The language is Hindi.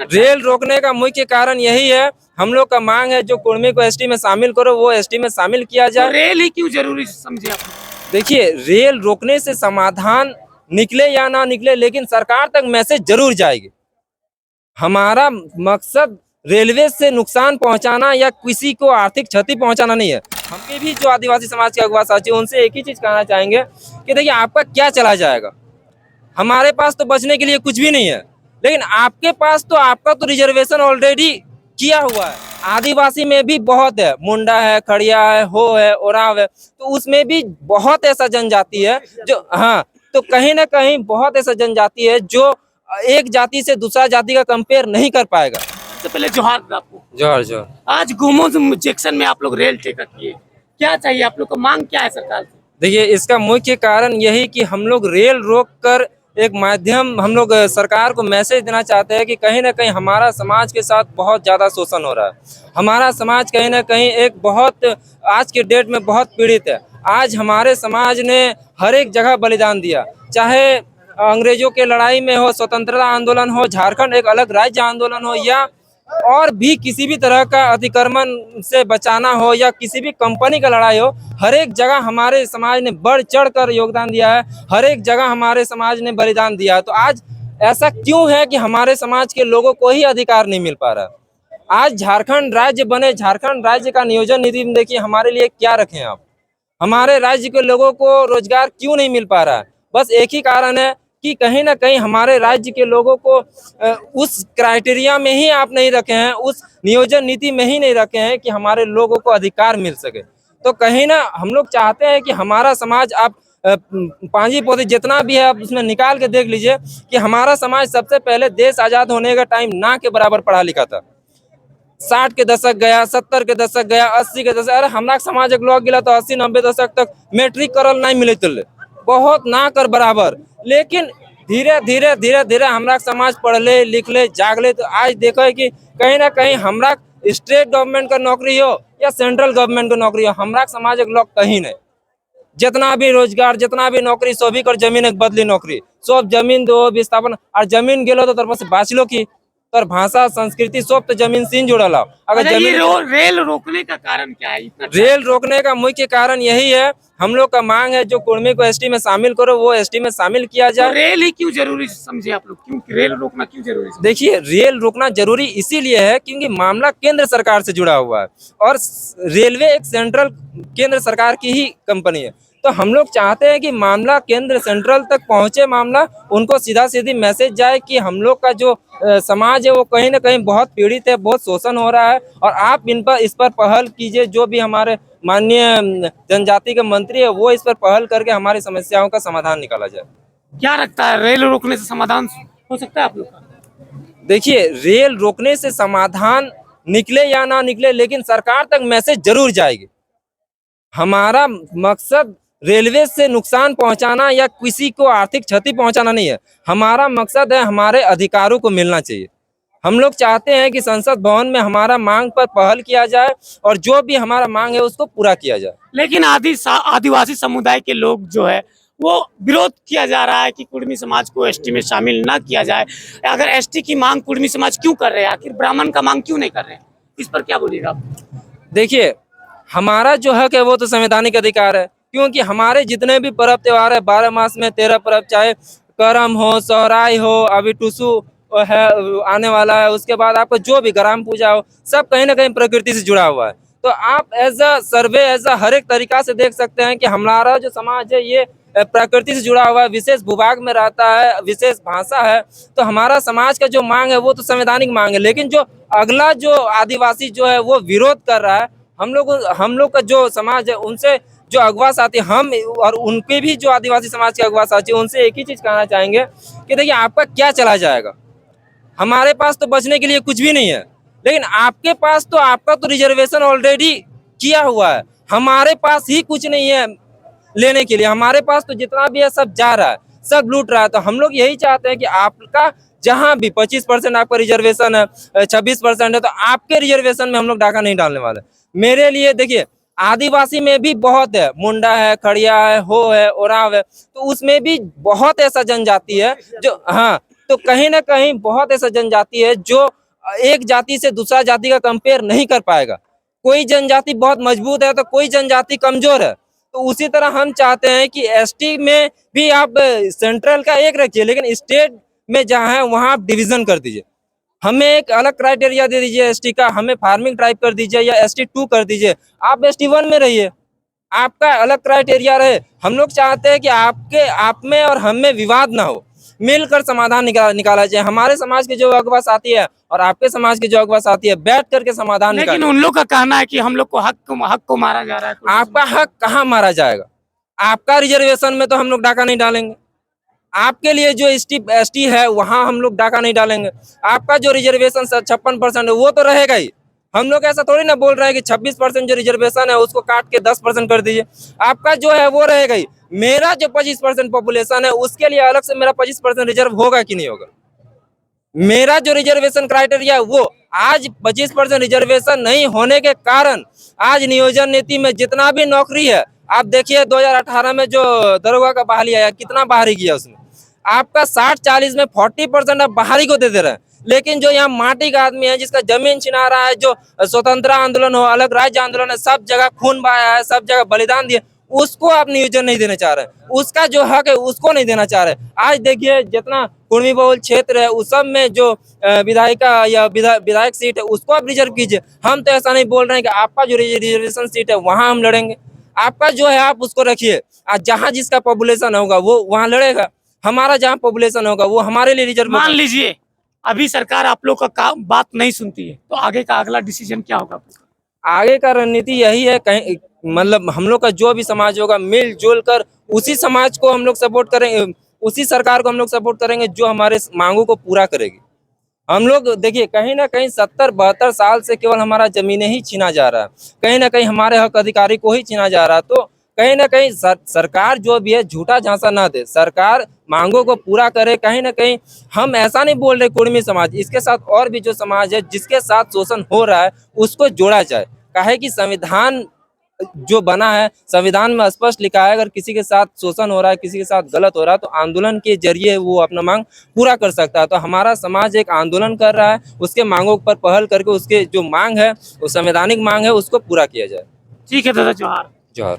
रेल रोकने का मुख्य कारण यही है, हम लोग का मांग है जो कुर्मी को एसटी में शामिल करो वो एसटी में शामिल किया तो जाए। रेल ही क्यों जरूरी समझे आप? देखिए, रेल रोकने से समाधान निकले या ना निकले, लेकिन सरकार तक मैसेज जरूर जाएगी। हमारा मकसद रेलवे से नुकसान पहुंचाना या किसी को आर्थिक क्षति पहुंचाना नहीं है। हमके भी जो आदिवासी समाज के अगवा साथी उनसे एक ही चीज कहना चाहेंगे कि देखिए, आपका क्या चला जाएगा, हमारे पास तो बचने के लिए कुछ भी नहीं है, लेकिन आपके पास तो आपका तो रिजर्वेशन ऑलरेडी किया हुआ है। आदिवासी में भी बहुत है, मुंडा है, खड़िया है, हो है, ओराव है, तो उसमें भी बहुत ऐसा जनजाति है जो, हाँ, तो कहीं ना कहीं बहुत ऐसा जनजाति है जो एक जाति से दूसरा जाति का कंपेयर नहीं कर पाएगा। सबसे पहले जोहार आपको। जोहर जोहर। आज गोमो जंक्शन में आप लोग रेल टेकर किए, क्या चाहिए आप लोग को, मांग क्या है सरकार से? देखिए, इसका मुख्य कारण यही कि हम लोग रेल रोक कर एक माध्यम, हम लोग सरकार को मैसेज देना चाहते हैं कि कहीं ना कहीं हमारा समाज के साथ बहुत ज़्यादा शोषण हो रहा है। हमारा समाज कहीं ना कहीं एक बहुत, आज के डेट में बहुत पीड़ित है। आज हमारे समाज ने हर एक जगह बलिदान दिया, चाहे अंग्रेजों के लड़ाई में हो, स्वतंत्रता आंदोलन हो, झारखंड एक अलग राज्य आंदोलन हो, या और भी किसी भी तरह का अतिक्रमण से बचाना हो, या किसी भी कंपनी का लड़ाई हो, हर एक जगह हमारे समाज ने बढ़ चढ़ कर योगदान दिया है। हर एक जगह हमारे समाज ने बलिदान दिया है। तो आज ऐसा क्यों है कि हमारे समाज के लोगों को ही अधिकार नहीं मिल पा रहा? आज झारखंड राज्य बने, झारखंड राज्य का नियोजन नीति में देखिए हमारे लिए क्या रखें आप, हमारे राज्य के लोगों को रोजगार क्यों नहीं मिल पा रहा है? बस एक ही कारण है कि कहीं ना कहीं हमारे राज्य के लोगों को उस क्राइटेरिया में ही आप नहीं रखे हैं, उस नियोजन नीति में ही नहीं रखे हैं कि हमारे लोगों को अधिकार मिल सके। तो कहीं ना हम लोग चाहते हैं कि हमारा समाज, आप पांजी पोती जितना भी है आप उसमें निकाल के देख लीजिए कि हमारा समाज सबसे पहले देश आजाद होने का टाइम ना के बराबर पढ़ा लिखा था। 60 के दशक गया, 70 के दशक गया, 80 के दशक, अरे हमारा समाज एक लोग गिला तो 80-90 दशक तक मैट्रिक करल नहीं मिले तुल्ले, बहुत ना कर बराबर। लेकिन धीरे धीरे धीरे धीरे हमारा समाज पढ़ले लिखले जागले, तो आज देखो है कि कहीं ना कहीं हमारा स्टेट गवर्नमेंट का नौकरी हो या सेंट्रल गवर्नमेंट का नौकरी हो, हमारा समाज एक लोग कहीं नहीं। जितना भी रोजगार, जितना भी नौकरी, सभी कर जमीन एक बदली नौकरी, सब जमीन दो विस्थापन, और जमीन गेलो तो तरफ से बाँचलो की तर भाषा संस्कृति सब तो जमीन से जुड़ल है। अगर अच्छा, ये जमीन रेल रोकने का कारण क्या है इतना? रेल रोकने का मुख्य कारण यही है, हम लोग का मांग है जो कुर्मी को एसटी में शामिल करो वो एसटी में शामिल किया तो जाए। रेल ही क्यों जरूरी समझे आप लोग, क्यों रेल रोकना क्यों जरूरी समझे? देखिए, रेल रोकना जरूरी इसीलिए है क्योंकि मामला केंद्र सरकार से जुड़ा हुआ है, और रेलवे एक सेंट्रल केंद्र सरकार की ही कंपनी है। तो हम लोग चाहते हैं कि मामला केंद्र सेंट्रल तक पहुंचे, मामला उनको सीधा सीधी मैसेज जाए कि हम लोग का जो समाज है वो कहीं ना कहीं बहुत पीड़ित है, बहुत शोषण हो रहा है, और आप इस पर पहल कीजिए। जो भी हमारे माननीय जनजाति के मंत्री है वो इस पर पहल करके हमारी समस्याओं का समाधान निकाला जाए। क्या लगता है रेल रोकने से समाधान हो सकता है आप लोग का? देखिए, रेल रोकने से समाधान निकले या ना निकले, लेकिन सरकार तक मैसेज जरूर जाएगी। हमारा मकसद रेलवे से नुकसान पहुंचाना या किसी को आर्थिक क्षति पहुंचाना नहीं है। हमारा मकसद है हमारे अधिकारों को मिलना चाहिए। हम लोग चाहते हैं कि संसद भवन में हमारा मांग पर पहल किया जाए और जो भी हमारा मांग है उसको पूरा किया जाए। लेकिन आदिवासी समुदाय के लोग जो है वो विरोध किया जा रहा है कि कुर्मी समाज को एसटी में शामिल ना किया जाए। अगर एसटी की मांग कुर्मी समाज क्यों कर रहे हैं, आखिर ब्राह्मण का मांग क्यों नहीं कर रहे हैं, इस पर क्या बोलिएगा आप? देखिए, हमारा जो हक है वो तो संवैधानिक अधिकार है, क्योंकि हमारे जितने भी पर्व त्योहार है 12 मास में 13 पर्व, चाहे करम हो, सोहराय हो, अभी टुसु है आने वाला है, उसके बाद आपका जो भी ग्राम पूजा हो, सब कहीं ना कहीं प्रकृति से जुड़ा हुआ है। तो आप as a survey, as a हर एक तरीका से देख सकते हैं कि हमारा जो समाज है ये प्रकृति से जुड़ा हुआ है, विशेष भूभाग में रहता है, विशेष भाषा है। तो हमारा समाज का जो मांग है वो तो संवैधानिक मांग है, लेकिन जो अगला जो आदिवासी जो है वो विरोध कर रहा है, हम लोग का जो समाज है उनसे जो अगवा साथी हम और उनके भी जो आदिवासी समाज के अगवा साथी, उनसे एक ही चीज कहना चाहेंगे कि देखिए, आपका क्या चला जाएगा, हमारे पास तो बचने के लिए कुछ भी नहीं है, लेकिन आपके पास तो आपका तो रिजर्वेशन ऑलरेडी किया हुआ है, हमारे पास ही कुछ नहीं है लेने के लिए। हमारे पास तो जितना भी है सब जा रहा है, सब लूट रहा है। तो हम लोग यही चाहते हैं कि आपका जहाँ भी 25% आपका रिजर्वेशन है, 26% है, तो आपके रिजर्वेशन में हम लोग डाका नहीं डालने वाले। मेरे लिए देखिए, आदिवासी में भी बहुत है, मुंडा है, खड़िया है, हो है, ओराव है, तो उसमें भी बहुत ऐसा जनजाति है जो, हाँ, तो कहीं ना कहीं बहुत ऐसा जनजाति है जो एक जाति से दूसरा जाति का कंपेयर नहीं कर पाएगा। कोई जनजाति बहुत मजबूत है तो कोई जनजाति कमजोर है। तो उसी तरह हम चाहते हैं कि एसटी में भी आप सेंट्रल का एक रखिए, लेकिन स्टेट में जहाँ है वहाँ आप डिवीजन कर दीजिए। हमें एक अलग क्राइटेरिया दे दीजिए एसटी का, हमें फार्मिंग ट्राइब कर दीजिए या ST2 कर दीजिए। आप ST1 में रहिए, आपका अलग क्राइटेरिया रहे। हम लोग चाहते हैं कि आप में और हम में विवाद ना हो, मिलकर समाधान निकाला जाए। हमारे समाज के जो अगवा साथी है और आपके समाज के जो अगवा साथी है, बैठ करके समाधान लेकिन निकालें। उन लोग का कहना है कि हम लोग को हक को मारा जा रहा है। आपका हक कहाँ मारा जाएगा? आपका रिजर्वेशन में तो हम लोग डाका नहीं डालेंगे। आपके लिए जो एसटी है वहां हम लोग डाका नहीं डालेंगे। आपका जो रिजर्वेशन 56% है वो तो रहेगा ही। हम लोग ऐसा थोड़ी ना बोल रहे हैं कि 26% जो रिजर्वेशन है उसको काट के 10% कर दीजिए। आपका जो है वो रहेगा ही। मेरा जो 25% पॉपुलेशन है उसके लिए अलग से मेरा 25% रिजर्व होगा कि नहीं होगा? मेरा जो रिजर्वेशन क्राइटेरिया है वो आज 25% रिजर्वेशन नहीं होने के कारण आज नियोजन नीति में जितना भी नौकरी है, आप देखिए 2018 में जो दरोगा का बहाली आया, कितना बाहरी किया उसने। आपका 60-40 में 40% आप बाहरी को दे दे रहे हैं। लेकिन जो यहाँ माटी का आदमी है, जिसका जमीन छिना रहा है, जो स्वतंत्रता आंदोलन हो, अलग राज्य आंदोलन है, सब जगह खून बहाया है, सब जगह बलिदान दिए, उसको आप नियोजन नहीं देना चाह रहे। उसका जो हक है उसको नहीं देना चाह रहे। आज देखिए जितना कुर्मी बहुल क्षेत्र है उस सब में जो विधायिका या विधायक सीट है उसको आप रिजर्व कीजिए। हम तो ऐसा नहीं बोल रहे हैं कि आपका जो रिजर्वेशन सीट है वहां हम लड़ेंगे। आपका जो है आप उसको रखिए, जहाँ जिसका पॉपुलेशन होगा वो वहां लड़ेगा। हमारा जहाँ पॉपुलेशन होगा वो हमारे लिए रिजर्व। मान लीजिए अभी सरकार आप लोग का बात नहीं सुनती है, तो आगे का अगला डिसीजन क्या होगा? आगे का रणनीति यही है, कहीं मतलब हम लोग का जो भी समाज होगा मिलजुल कर उसी समाज को हम लोग सपोर्ट करेंगे, उसी सरकार को हम लोग सपोर्ट करेंगे जो हमारे मांगों को पूरा करेगी। हम लोग देखिए कहीं ना कहीं 70-72 साल से केवल हमारा जमीनें ही छीना जा रहा है, कहीं ना कहीं हमारे हक अधिकारी को ही छीना जा रहा है। तो कहीं ना कहीं सरकार जो भी है झूठा झांसा ना दे, सरकार मांगों को पूरा करे। कहीं ना कहीं हम ऐसा नहीं बोल रहे कुर्मी समाज, इसके साथ और भी जो समाज है जिसके साथ शोषण हो रहा है उसको जोड़ा जाए। काहे कि संविधान जो बना है, संविधान में स्पष्ट लिखा है अगर किसी के साथ शोषण हो रहा है, किसी के साथ गलत हो रहा है तो आंदोलन के जरिए वो अपना मांग पूरा कर सकता है। तो हमारा समाज एक आंदोलन कर रहा है, उसके मांगों पर पहल करके उसके जो मांग है, वो संवैधानिक मांग है, उसको पूरा किया जाए। ठीक है दादा, जोहार। जोहार।